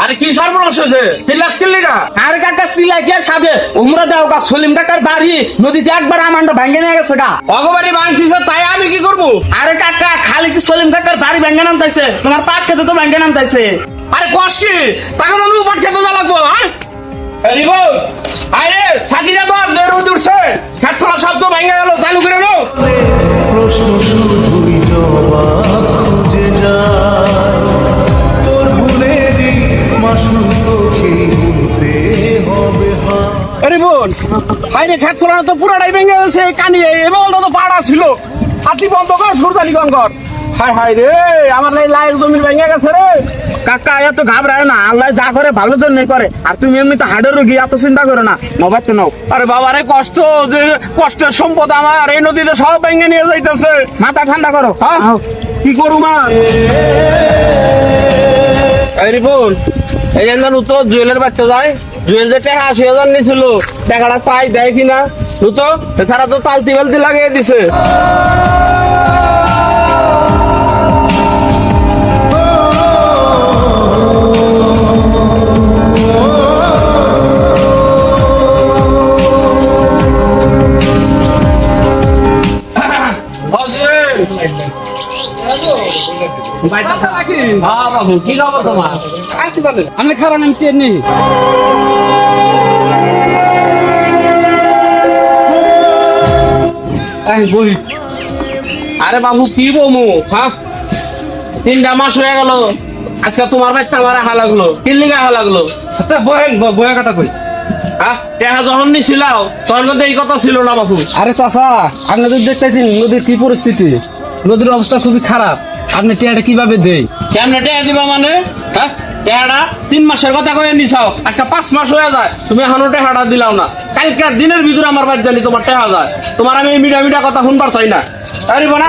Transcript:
আরে কি সর্বনাশ হয়েছে? চিল্লাস কিল্লিগা? আরে কাকা চিল্লাই কে সাথে উমরা দাও কা সলিম কাকার বাড়ি নদীতে একবার আমান্ডা ভাঙ্গে নিয়ে গেছে গা। অগবাড়ি ভাঙতিছে তাই আমি কি করবো? আরে কাকা খালি কি সলিম কাকার বাড়ি ভাঙ্গে নামতাইছে, তোমার পাট খেতে তো ভাঙ্গে নামতাইছে। আরে কষ্ট কি? তাকে আমি উপাট খেতে যা লাগবো, হ্যাঁ? রিবো আরে ছাকিরা তো আর রোদ উঠছে, খেত খোলা শব্দ ভেঙে গেল, চালু করে নো। প্রশ্ন শুধুই জবাব খুঁজে যায় তোর ভুলেরই মাসুল তোকে ভুলতে হবে আরে বোন হাই রে, খেত খোলা তো পুরাটাই ভেঙে গেছে, কানি এবং তো পাড়া ছিল, হাতি বন্ধ কর, সুরতালি কর। হাই হাই রে, আমার লাইল জমি ভেঙে গেছে রে। কাকা এত ঘাবড়ায় না, আল্লাহ যা করে ভালো জন্যই করে। আর তুমি এমনিতে হাড়ের রোগী, এত চিন্তা করো না, নবাই তো নাও। আরে বাবা রে, কষ্ট যে কষ্টের সম্পদ আমার, এই নদীতে সব ভেঙে নিয়ে যাইতেছে। মাথা ঠান্ডা করো। হ্যাঁ কি করু মা? এই রিপন, এই যে উত্তর জুয়েলের বাচ্চা যায়, জুয়েল যে টাকা ৮০,০০০ নিছিল, টাকাটা চাই দেয় কিনা তো, এছাড়া তো তালতি বালতি লাগিয়ে দিছে। হ্যাঁ বাবু, কি খবর তোমার? আমি খারাপ নাম চেয়ে বই। আরে বাবু কি বমু, হ্যাঁ ৩টা মাস হয়ে গেল, আজকে তোমার বাচ্চা আমার আহা লাগলো, কিল্লিগা আহা লাগলো। আচ্ছা বহেন, বয়া কথা কই। হ্যাঁ টাকা যখন নিছিলাও তখন কিন্তু এই কথা ছিল না বাবু। আরে চাচা, আপনি তো দেখতেছেন নদীর কি পরিস্থিতি, নদীর অবস্থা খুবই খারাপ। আপনি টিয়াটা কিভাবে দেই? কেমনে টাকা দিবা মানে? হ্যাঁ টাকাটা ৩ মাসের কথা কয়ে নিছাও, আজকে 5 মাস হয়ে যায়, তুমি এখনো টাকাটা দিলাও না। কালকে দিনের ভিতরে আমার বাড়ি জানি তোমার টাকা যায়, তোমার আমি মিডা মিডা কথা শুনবার চাই না। আরে না